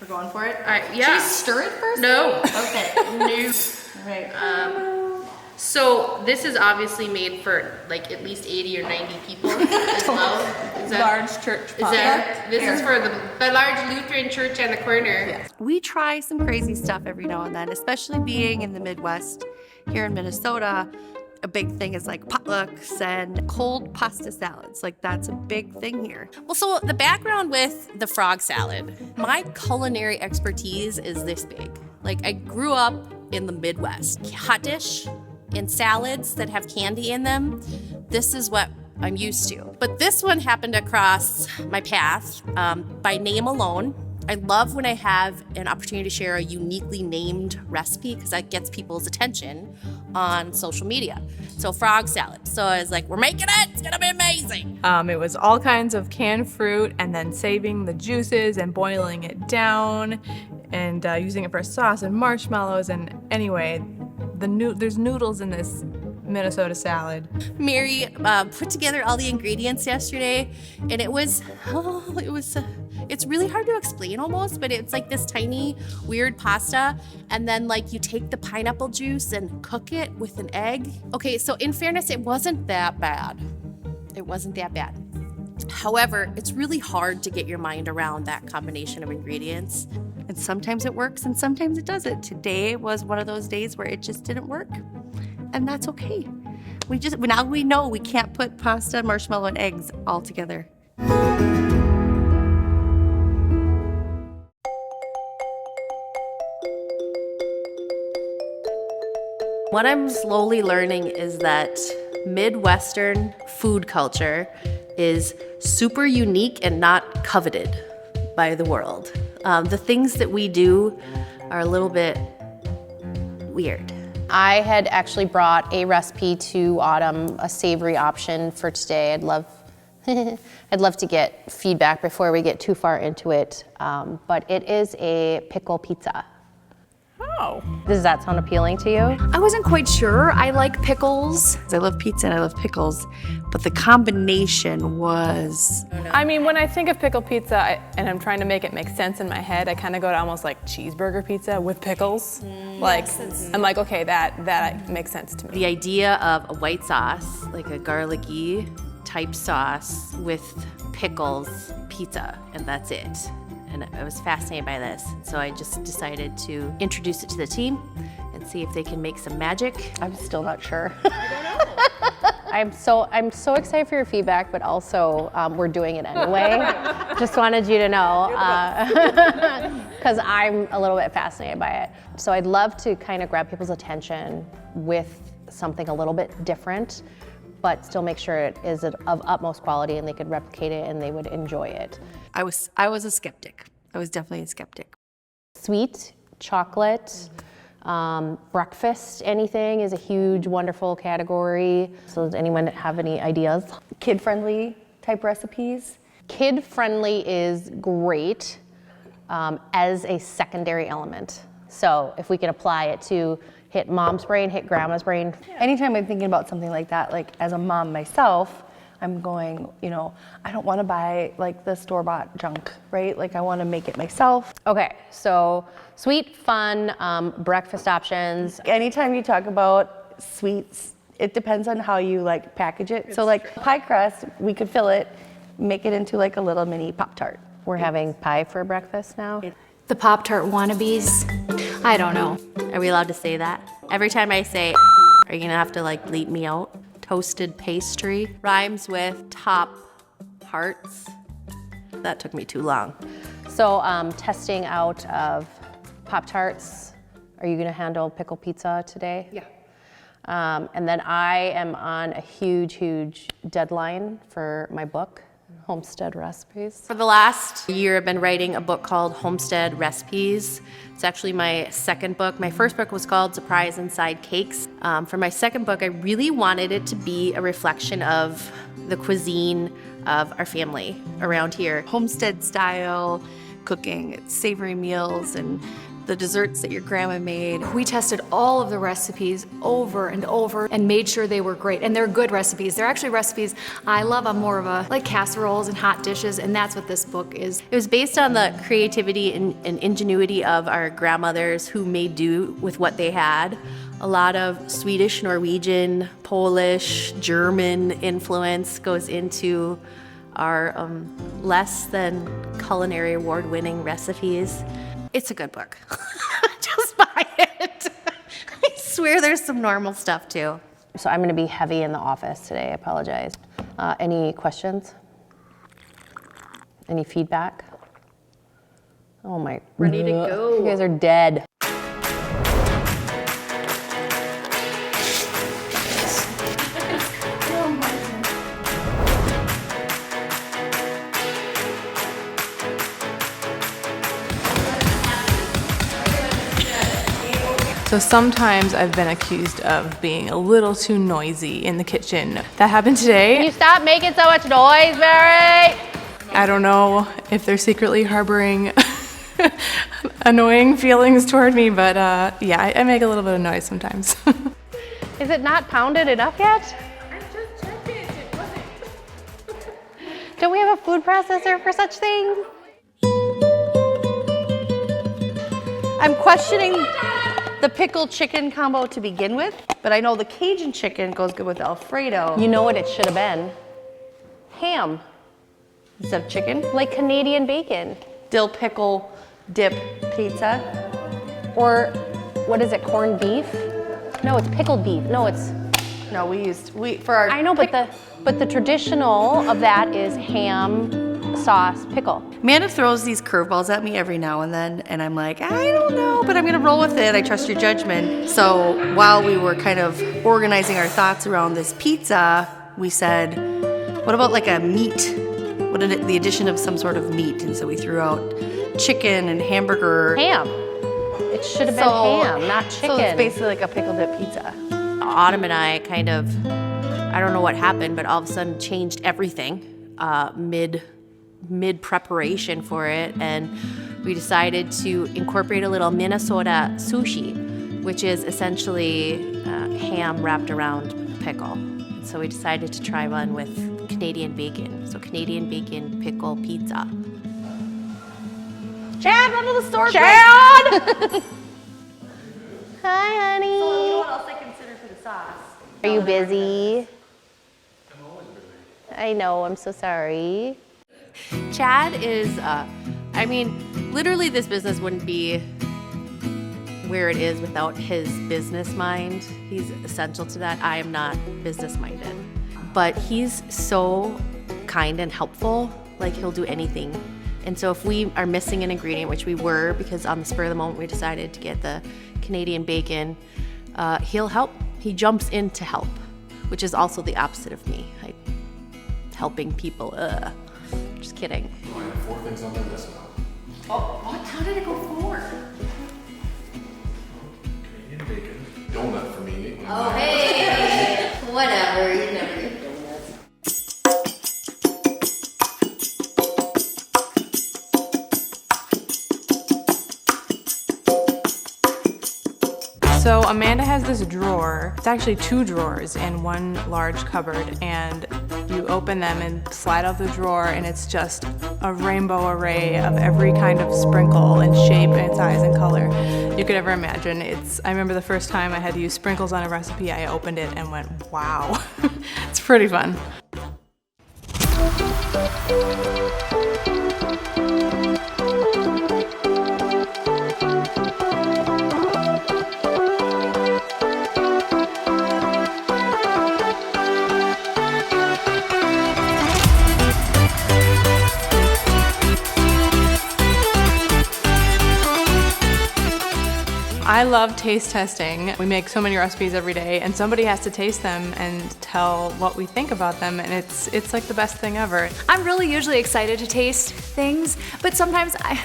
We're going for it? All right, yeah. Should we stir it first? No. Okay. No. All right. So this is obviously made for like at least 80 or 90 people as well. Is that, Large church is that, this is for the large Lutheran church on the corner. Yeah. We try some crazy stuff every now and then, especially being in the Midwest. Here in Minnesota, a big thing is like potlucks and cold pasta salads. Like that's a big thing here. Well, so the background with the frog salad, my culinary expertise is this big. Like I grew up in the Midwest. Hot dish and salads that have candy in them, this is what I'm used to. But this one happened across my path by name alone. I love when I have an opportunity to share a uniquely named recipe because that gets people's attention on social media. So frog salad. So I was like, we're making it, it's gonna be amazing. It was all kinds of canned fruit and then saving the juices and boiling it down and using it for sauce and marshmallows. And anyway, there's noodles in this Minnesota salad. Mary put together all the ingredients yesterday, and it's really hard to explain almost, but it's like this tiny, weird pasta, and then like you take the pineapple juice and cook it with an egg. Okay, so in fairness, it wasn't that bad. It wasn't that bad. However, it's really hard to get your mind around that combination of ingredients. And sometimes it works and sometimes it doesn't. Today was one of those days where it just didn't work. And that's okay. Now we know we can't put pasta, marshmallow, and eggs all together. What I'm slowly learning is that Midwestern food culture is super unique and not coveted by the world. The things that we do are a little bit weird. I had actually brought a recipe to Autumn, a savory option for today. I'd love to get feedback before we get too far into it, but it is a pickle pizza. Oh. Does that sound appealing to you? I wasn't quite sure. I like pickles. I love pizza and I love pickles, but the combination was... I mean, when I think of pickle pizza and I'm trying to make it make sense in my head, I kind of go to almost like cheeseburger pizza with pickles. I'm like, okay, that makes sense to me. The idea of a white sauce, like a garlicky type sauce with pickles pizza, and that's it. And I was fascinated by this. So I just decided to introduce it to the team and see if they can make some magic. I'm still not sure. I don't know. I'm so excited for your feedback, but also we're doing it anyway. Just wanted you to know, because I'm a little bit fascinated by it. So I'd love to kind of grab people's attention with something a little bit different, but still make sure it is of utmost quality and they could replicate it and they would enjoy it. I was a skeptic. I was definitely a skeptic. Sweet, chocolate, breakfast, anything is a huge, wonderful category. So does anyone have any ideas? Kid-friendly type recipes? Kid-friendly is great as a secondary element. So if we can apply it to hit mom's brain, hit grandma's brain. Anytime I'm thinking about something like that, like as a mom myself, I'm going, I don't want to buy like the store-bought junk, right? Like I want to make it myself. Okay, so sweet, fun, breakfast options. Anytime you talk about sweets, it depends on how you like package it. So like pie crust, we could fill it, make it into like a little mini Pop Tart. We're having pie for breakfast now. The Pop Tart wannabes. I don't know. Are we allowed to say that? Every time I say, are you gonna have to like bleep me out? Toasted pastry rhymes with top hearts. That took me too long. So testing out of Pop Tarts. Are you gonna handle pickle pizza today? Yeah. And then I am on a huge deadline for my book, Homestead Recipes. For the last year, I've been writing a book called Homestead Recipes. It's actually my second book. My first book was called Surprise Inside Cakes. For my second book, I really wanted it to be a reflection of the cuisine of our family around here. Homestead style cooking, it's savory meals and the desserts that your grandma made. We tested all of the recipes over and over and made sure they were great. And they're good recipes. They're actually recipes I love. I'm more of a like casseroles and hot dishes, and that's what this book is. It was based on the creativity and ingenuity of our grandmothers who made do with what they had. A lot of Swedish, Norwegian, Polish, German influence goes into our less than culinary award-winning recipes. It's a good book. Just buy it. I swear there's some normal stuff too. So I'm going to be heavy in the office today. I apologize. Any questions? Any feedback? Oh my. Ready to go. You guys are dead. So sometimes I've been accused of being a little too noisy in the kitchen. That happened Can today. you stop making so much noise, Barry? I don't know if they're secretly harboring annoying feelings toward me, but yeah, I make a little bit of noise sometimes. Is it not pounded enough yet? I just checked it. It wasn't. Don't we have a food processor for such things? I'm questioning the pickled chicken combo to begin with, but I know the Cajun chicken goes good with Alfredo. You know what it should have been? Ham, Instead of chicken, like Canadian bacon. dill pickle dip pizza. Or what is it, corned beef? No, it's pickled beef. No, it's, No, we for our. I know, but the traditional of that is ham, sauce, pickle. Amanda throws these curveballs at me every now and then, and I'm like, I don't know, but I'm gonna roll with it. I trust your judgment. So while we were kind of organizing our thoughts around this pizza, we said, what about like a meat? The addition of some sort of meat? And so we threw out chicken and hamburger. Ham. It should have been ham, not chicken. So it's basically like a pickle dip pizza. Autumn and I kind of, I don't know what happened, but all of a sudden changed everything mid preparation for it, and we decided to incorporate a little Minnesota sushi, which is essentially ham wrapped around a pickle. And so we decided to try one with Canadian bacon, so Canadian bacon pickle pizza. Chad, run to the store. Chad! Hi, honey. So you know what else I consider for the sauce? Are you busy? I'm always busy. I know, I'm so sorry. Chad is, I mean, literally this business wouldn't be where it is without his business mind. He's essential to that. I am not business minded, but he's so kind and helpful. Like, he'll do anything. And so if we are missing an ingredient, which we were, because on the spur of the moment we decided to get the Canadian bacon, he'll help. He jumps in to help, which is also the opposite of me. Helping people, Just kidding. I have 4 things on my list now. Oh, what? How did it go 4? Canadian bacon, donut for me. Oh, hey! Whatever, you never get donuts. So Amanda has this drawer. It's actually 2 drawers in one large cupboard, and you open them and slide out the drawer, and it's just a rainbow array of every kind of sprinkle and shape and size and color you could ever imagine. I remember the first time I had to use sprinkles on a recipe, I opened it and went, wow. It's pretty fun. I love taste testing. We make so many recipes every day, and somebody has to taste them and tell what we think about them, and it's like the best thing ever. I'm really usually excited to taste things, but sometimes I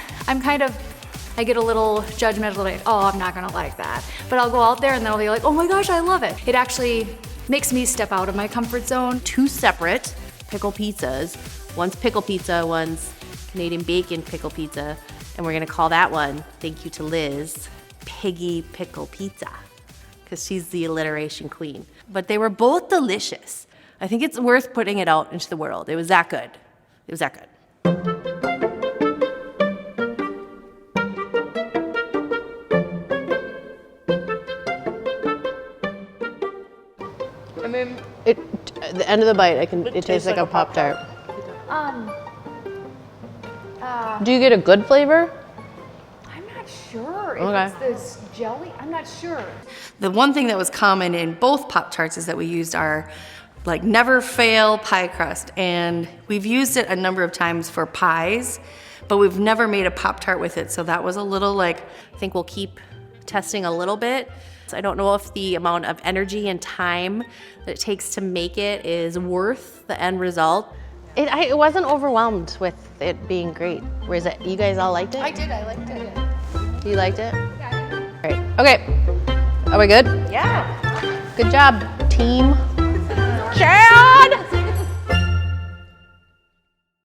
get a little judgmental, like, oh, I'm not gonna like that. But I'll go out there and then I'll be like, oh my gosh, I love it. It actually makes me step out of my comfort zone. 2 separate pickle pizzas. One's pickle pizza, one's Canadian bacon pickle pizza, and we're gonna call that one, thank you to Liz, Piggy Pickle Pizza, because she's the alliteration queen. But they were both delicious. I think it's worth putting it out into the world. It was that good. It was that good. I mean, At the end of the bite, it tastes like a Pop Tart. Do you get a good flavor? I'm not sure Okay. if it's this jelly. I'm not sure. The one thing that was common in both Pop Tarts is that we used our like never fail pie crust, and we've used it a number of times for pies, but we've never made a Pop Tart with it, so that was a little like, I think we'll keep testing a little bit. So I don't know if the amount of energy and time that it takes to make it is worth the end result. I wasn't overwhelmed with it being great. Whereas it, you guys all liked it? did, I liked it. You liked it? Yeah. All right. Okay. Are we good? Yeah. Good job, team. Chad!